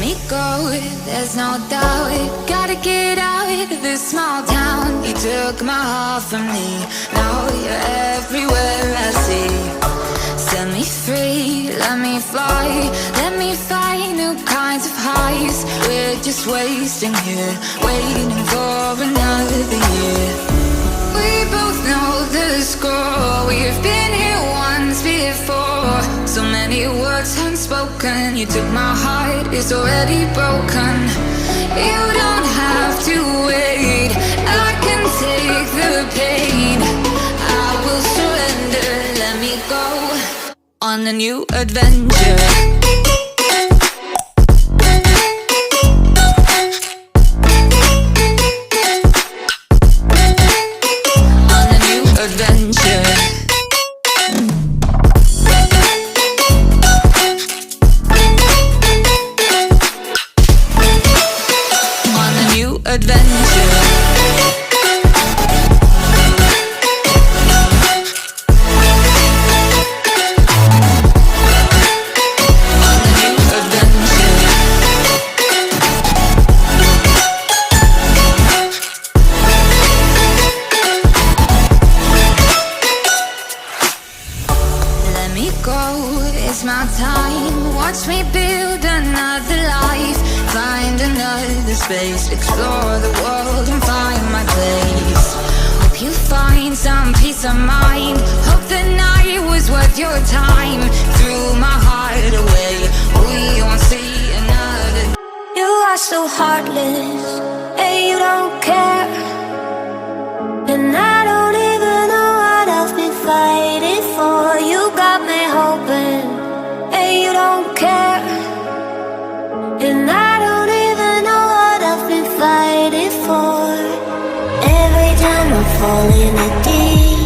me go, there's no doubt. Gotta get out of this small town. You took my heart from me, now you're everywhere I see. Set me free, let me fly, let me find new kinds of highs. We're just wasting here, waiting for another year. We both know the score, we've been here once before. So many words unspoken, you took my heart, it's already broken. You don't have to wait, I can take the pain. I will surrender, let me go on a new adventure. It's my time, watch me build another life. Find another space, explore the world and find my place. Hope you find some peace of mind, hope the night was worth your time. Threw my heart away, we won't see another. You are so heartless, and you don't care. And I don't even know what I've been fighting for. You got me hoping, and you don't care. And I don't even know what I've been fighting for. Every time I fall in the deep,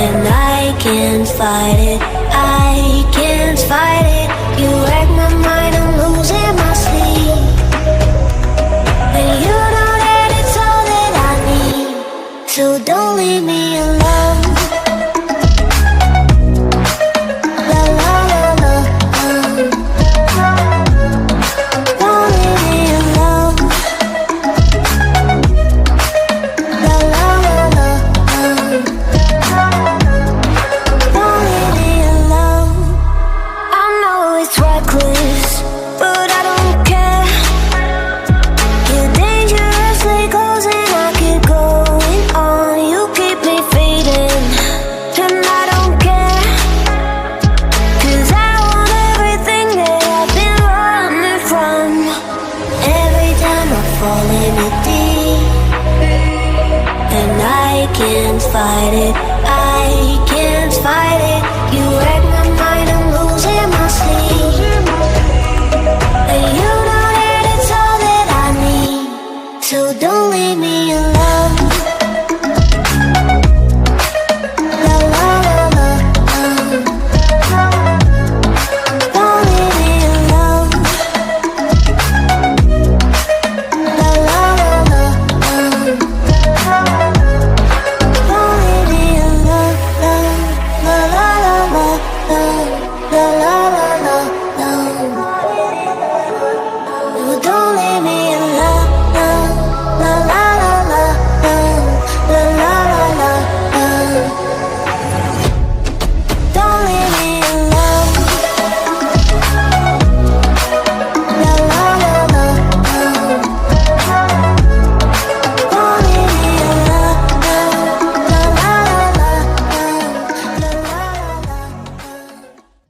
and I can't fight it, I can't fight it. You wreck my mind, I'm losing my sleep. And you know that it's all that I need, so don't leave me alone.